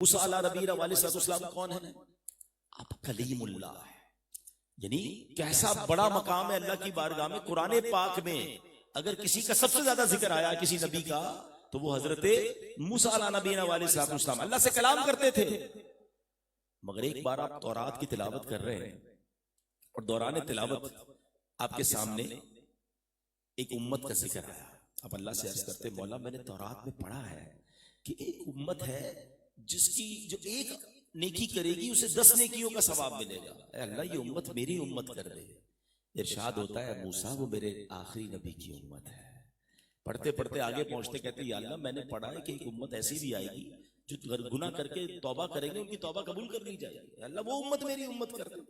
موسیٰ علیہ نبینا علیہ السلام کون ہے؟ آپ کلیم اللہ ہے، یعنی کیسا بڑا مقام ہے اللہ کی بارگاہ میں۔ قرآن پاک میں اگر کسی کا سب سے زیادہ ذکر آیا کسی نبی کا تو وہ حضرت موسیٰ علیہ نبینا علیہ السلام اللہ سے کلام کرتے تھے۔ مگر ایک بار آپ تورات کی تلاوت کر رہے ہیں اور دوران تلاوت آپ کے سامنے ایک امت کا ذکر آیا، آپ اللہ سے عرض کرتے مولا میں نے تورات میں پڑھا ہے کہ ایک امت ہے جس کی جو ایک نیکی کرے گی اسے 10 نیکیوں کا ثواب ملے گا۔ اے اللہ یہ امت میری امت کر دے۔ ارشاد ہوتا ہے موسیٰ وہ میرے آخری نبی کی امت ہے۔ پڑھتے پڑھتے آگے پہنچتے کہتے یا اللہ میں نے پڑھا ہے کہ ایک امت ایسی بھی آئے گی جو گناہ کر کے توبہ کریں گے ان کی توبہ قبول کر لی جائے گی، اللہ وہ امت میری امت کر دے۔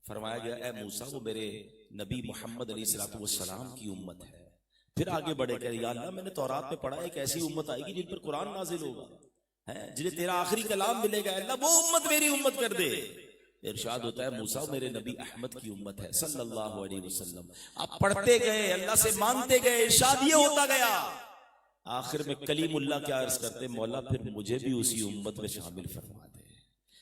فرمایا گیا اے موسیٰ وہ میرے نبی محمد علیہ السلام کی امت ہے۔ پھر آگے بڑھے کہ یا اللہ میں نے تورات میں پڑھا ہے ایک ایسی امت آئے گی جن پر قرآن نازل ہوگا، جنہیں تیرا آخری کلام ملے گا، اللہ وہ امت میری امت کر دے۔ ارشاد ہوتا ہے موسیٰ میرے نبی احمد کی امت ہے صلی اللہ علیہ وسلم۔ آپ پڑھتے گئے اللہ سے مانگتے گئے، ارشاد یہ ہوتا گیا، آخر میں کلیم اللہ کیا عرض کرتے مولا پھر مجھے بھی اسی امت میں شامل فرما دے،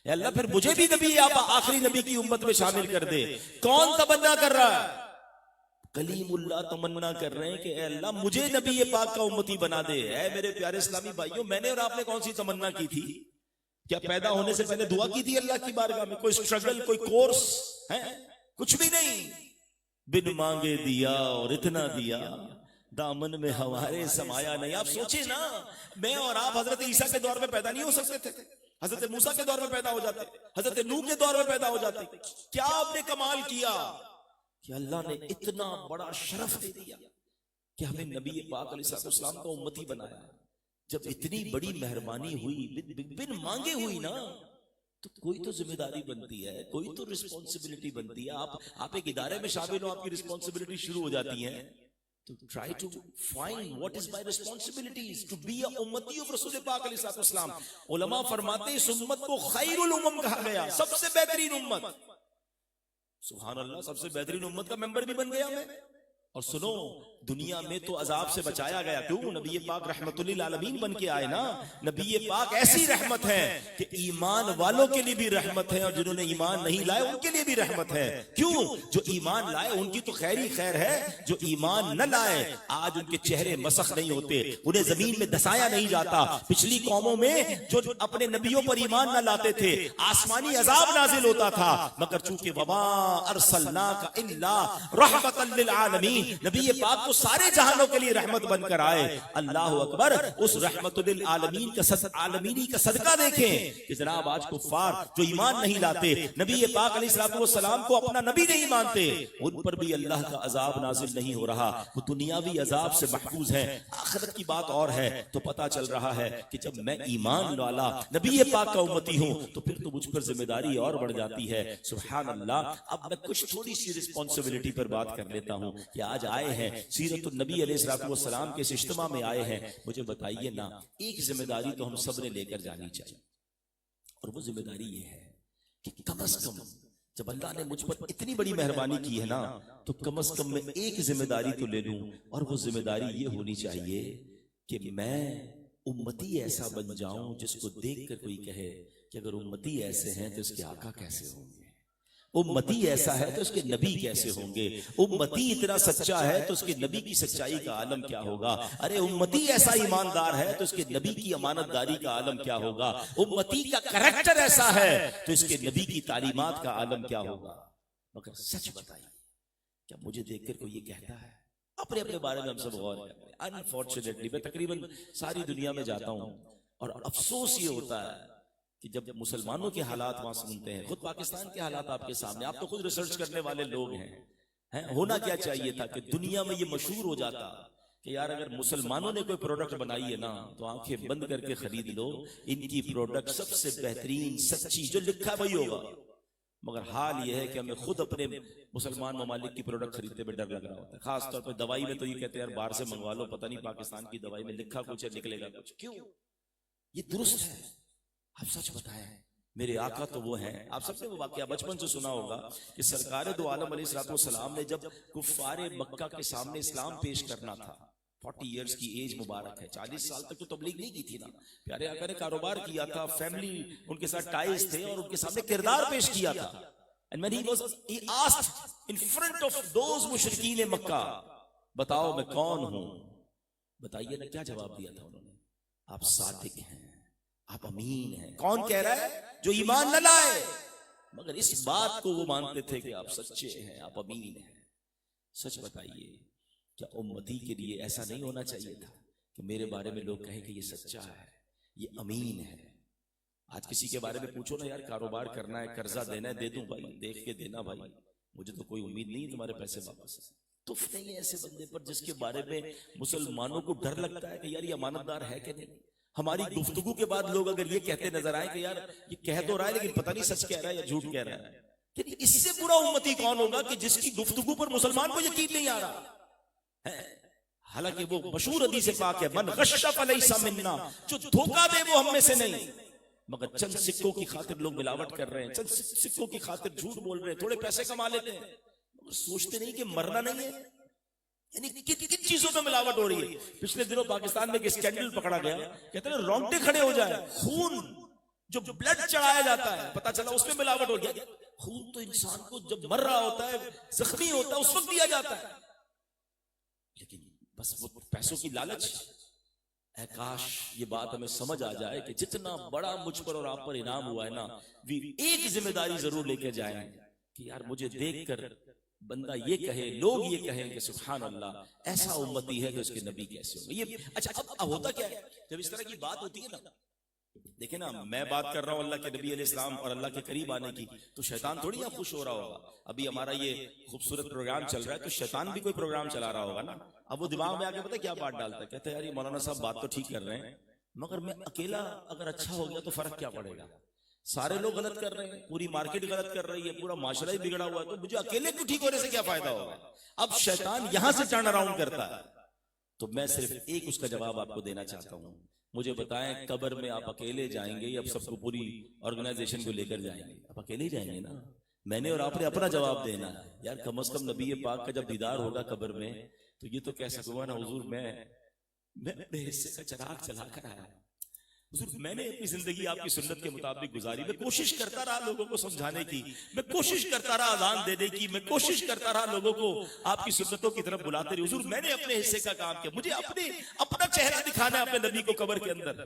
اے اللہ پھر مجھے بھی نبی آپ آخری نبی کی امت میں شامل کر دے۔ کون تمنا کر رہا ہے؟ کلیم اللہ تمنا کر رہے ہیں کہ اے اللہ مجھے نبی پاک کا امتی بنا دے۔ اے میرے پیارے اسلامی بھائیوں، میں نے اور آپ نے کون سی تمنا کی تھی؟ کیا پیدا ہونے سے پہلے دعا کی تھی اللہ کی بارگاہ میں؟ کوئی سٹرگل، کوئی کورس ہے؟ کچھ بھی نہیں، بن مانگے دیا اور اتنا دیا، دامن میں ہمارے سمایا نہیں۔ آپ سوچیں نا، میں اور آپ حضرت عیسیٰ کے دور میں پیدا نہیں ہو سکتے تھے، حضرت موسیٰ کے دور میں پیدا ہو جاتے، حضرت نوح کے دور میں پیدا ہو جاتے۔ کیا آپ نے کمال کیا کہ اللہ نے اتنا بڑا شرف دے دیا کہ ہمیں نبی پاک علیہ السلام کا امتی بنایا۔ جب اتنی بڑی مہربانی ہوئی بن مانگے ہوئی نا، تو کوئی تو ذمہ داری بنتی ہے، کوئی تو رسپانسبلٹی بنتی ہے۔ آپ ایک ادارے میں شامل ہو، آپ کی رسپانسبلٹی شروع ہو جاتی ہے، تو try to find what is my responsibilities to be a ummati of رسول پاک علیہ السلام۔ علماء فرماتے ہیں اس امت کو خیر الامم کہا گیا، سب سے بہترین امت۔ سبحان اللہ، سب سے بہترین امت کا ممبر بھی بن گیا میں۔ اور سنو، دنیا میں تو عذاب سے بچایا گیا، کیوں؟ نبی پاک رحمت للعالمین بن کے آئے نا۔ نبی پاک ایسی رحمت ہے کہ ایمان والوں کے لیے بھی رحمت ہے، اور جنہوں نے ایمان نہیں لائے ان کے لیے بھی رحمت ہے۔ کیوں؟ جو ایمان لائے ان کی تو خیر ہی خیر ہے، جو ایمان نہ لائے آج ان کے چہرے مسخ نہیں ہوتے، انہیں زمین میں دسایا نہیں جاتا۔ پچھلی قوموں میں جو اپنے نبیوں پر ایمان نہ لاتے تھے آسمانی عذاب نازل ہوتا تھا، مگر چونکہ وما ارسلناک الا رحمتا للعالمین، نبی پاک کو سارے جہانوں کے لیے رحمت بن کر آئے۔ اللہ اکبر، اس رحمت للعالمین کا عالمینی کا صدقہ دیکھیں کہ جناب آج کفار جو ایمان نہیں لاتے، نبی پاک علیہ السلام کو اپنا نبی نہیں مانتے، ان پر بھی اللہ کا عذاب نازل نہیں ہو رہا، وہ دنیاوی عذاب سے محفوظ ہے۔ آخرت کی بات اور ہے، تو پتا چل رہا ہے کہ جب میں ایمان والا نبی پاک کا امتی ہوں تو پھر تو مجھ پر ذمہ داری اور بڑھ جاتی ہے۔ سبحان اللہ۔ اب میں کچھ تھوڑی سی رسپانسبلٹی پر بات کر لیتا ہوں کہ آج آئے ہیں سیرت النبی علیہ السلام کے اس اجتماع میں آئے ہیں، مجھے بتائیے نا، ایک ذمہ داری تو ہم سب نے لے کر جانی چاہیے، اور وہ ذمہ داری یہ ہے کہ کم از کم جب اللہ نے مجھ پر اتنی بڑی مہربانی کی ہے نا، تو کم از کم میں ایک ذمہ داری تو لے لوں، اور وہ ذمہ داری یہ ہونی چاہیے کہ میں امتی ایسا بن جاؤں جس کو دیکھ کر کوئی کہے کہ اگر امتی ایسے ہیں تو اس کے آقا کیسے ہوں گے، امتی ایسا ہے تو اس کے نبی کیسے ہوں گے، امتی اتنا سچا ہے تو اس کے نبی کی سچائی کا عالم کیا ہوگا، ارے امتی ایسا ایماندار ہے تو اس کے نبی کی امانت داری کا عالم کیا ہوگا، امتی کا کریکٹر ایسا ہے تو اس کے نبی کی تعلیمات کا عالم کیا ہوگا۔ مگر سچ بتائیے، کیا مجھے دیکھ کر کوئی یہ کہتا ہے؟ اپنے اپنے بارے میں ہم سب غور کرتے ہیں۔ انفارچونیٹلی میں تقریباً ساری دنیا میں جاتا ہوں، اور افسوس یہ ہوتا ہے کہ جب مسلمانوں کے حالات وہاں سنتے ہیں، خود پاکستان کے حالات آپ کے سامنے، آپ تو خود ریسرچ کرنے والے لوگ ہیں، ہونا کیا چاہیے تھا کہ دنیا میں یہ مشہور ہو جاتا کہ یار اگر مسلمانوں نے کوئی پروڈکٹ بنائی ہے نا تو آنکھیں بند کر کے خرید لو، ان کی پروڈکٹ سب سے بہترین سچی جو لکھا وہی ہوگا۔ مگر حال یہ ہے کہ ہمیں خود اپنے مسلمان ممالک کی پروڈکٹ خریدتے میں ڈر لگ رہا ہوتا ہے، خاص طور پہ دوائی میں تو یہ کہتے ہیں یار باہر سے منگوا لو، پتہ نہیں پاکستان کی دوائی میں لکھا کچھ ہے نکلے گا کچھ۔ کیوں؟ یہ درست ہے؟ آپ سچ بتائیں، میرے آقا تو وہ ہیں، آپ سب نے وہ واقعہ بچپن سے سنا ہوگا کہ سرکار دو عالم علیہ السلام نے جب کفار مکہ کے سامنے اسلام پیش کرنا تھا، 40 ایئرز کی ایج مبارک ہے, 40 سال تک تو تبلیغ نہیں کی تھی نا. پیارے آقا نے کاروبار کیا تھا, فیملی ان کے ساتھ ٹائز تھے, اور ان کے سامنے کردار پیش کیا تھا. And when he asked in front of those مشرکین مکہ, بتاؤ میں کون ہوں, بتائیے نا کیا جواب دیا تھا انہوں نے؟ آپ صادق ہیں, آپ امین ہیں. کون کہہ رہا ہے؟ جو ایمان نہ لائے, مگر اس بات کو وہ مانتے تھے کہ آپ سچے ہیں, آپ امین ہیں. سچ بتائیے, کیا امتی کے لیے ایسا نہیں ہونا چاہیے تھا کہ میرے بارے میں لوگ کہیں کہ یہ سچا ہے, یہ امین ہے؟ آج کسی کے بارے میں پوچھو نا, یار کاروبار کرنا ہے, قرضہ دینا ہے, دے دوں بھائی, دیکھ کے دینا بھائی, مجھے تو کوئی امید نہیں تمہارے پیسے واپس. تو نہیں ہے ایسے بندے پر جس کے بارے میں مسلمانوں کو ڈر لگتا ہے کہ یار یہ امانت دار ہے کہ نہیں. ہماری گفتگو کے بعد لوگ اگر یہ کہتے نظر آئے کہ یار یہ کہہ تو رہا ہے لیکن پتہ نہیں سچ کہہ رہا ہے یا جھوٹ کہہ رہا ہے, کہ اس سے برا امتی کون ہوگا کہ جس کی گفتگو پر مسلمان کو یقین نہیں آ رہا ہے. حالانکہ وہ مشہور حدیث پاک ہے, من غش فلیس منا, جو دھوکہ دے وہ ہم میں سے نہیں. مگر چند سکوں کی خاطر لوگ ملاوٹ کر رہے ہیں, چند سکوں کی خاطر جھوٹ بول رہے ہیں, تھوڑے پیسے کما لیتے ہیں, مگر سوچتے نہیں کہ مرنا نہیں ہے. یعنی کن چیزوں میں ملاوٹ ہو رہی ہے. پچھلے دنوں پاکستان میں ایک اسکینڈل پکڑا گیا, کہتے ہیں رونگٹے کھڑے ہو جائے, خون جو بلڈ چڑھایا جاتا ہے, پتہ چلا اس میں ملاوٹ ہو گیا. خون تو انسان کو جب مر رہا ہوتا ہے, زخمی ہوتا ہے, اس وقت دیا جاتا ہے, لیکن بس وہ پیسوں کی لالچ. اے کاش یہ بات ہمیں سمجھ آ جائے کہ جتنا بڑا مجھ پر اور آپ پر انعام ہوا ہے نا, ایک ذمہ داری ضرور لے کے جائیں کہ یار مجھے دیکھ کر بندہ یہ کہے, لوگ یہ کہیں کہ سبحان اللہ ایسا امتی ہے کہ اس کے نبی کیسے ہوں گے. یہ اچھا اب ہوتا کیا ہے جب اس طرح کی بات ہوتی ہے نا, دیکھیں نا میں بات کر رہا ہوں اللہ کے نبی علیہ السلام اور اللہ کے قریب آنے کی, تو شیطان تھوڑی آپ خوش ہو رہا ہوگا. ابھی ہمارا یہ خوبصورت پروگرام چل رہا ہے تو شیطان بھی کوئی پروگرام چلا رہا ہوگا نا. اب وہ دماغ میں آ کے پتہ کیا بات ڈالتا ہے, کہتا ہے یار یہ مولانا صاحب بات تو ٹھیک کر رہے ہیں, مگر میں اکیلا اگر اچھا ہو گیا تو فرق کیا پڑے گا؟ سارے لوگ غلط کر رہے ہیں, پوری مارکیٹ غلط کر رہی ہے, پورا معاشرہ ہی بگڑا ہوا ہے, تو مجھے اکیلے کو ٹھیک ہونے سے کیا فائدہ ہوگا؟ اب شیطان یہاں سے ٹرن اراؤنڈ کرتا ہے. تو میں صرف ایک اس کا جواب آپ کو دینا چاہتا ہوں. مجھے بتائیں قبر میں آپ اکیلے جائیں گے یا اب سب کو پوری آرگنائزیشن کو لے کر جائیں گے؟ آپ اکیلے جائیں گے نا. میں نے اور آپ نے اپنا جواب دینا ہے. یار کم از کم نبی پاک کا جب دیدار ہوگا قبر میں تو یہ تو کہہ سکوں گا نا, حضور میں اپنے حصے کا چراغ چلا کر آیا, حضور میں نے اپنی زندگی آپ کی سنت کے مطابق گزاری. میں کوشش کرتا رہا لوگوں کو سمجھانے کی, میں کوشش کرتا رہا اذان دینے کی, میں کوشش کرتا رہا لوگوں کو آپ کی سنتوں کی طرف بلاتے رہے. حضور میں نے اپنے حصے کا کام کیا, مجھے اپنا چہرہ دکھانا ہے اپنے نبی کو قبر کے اندر.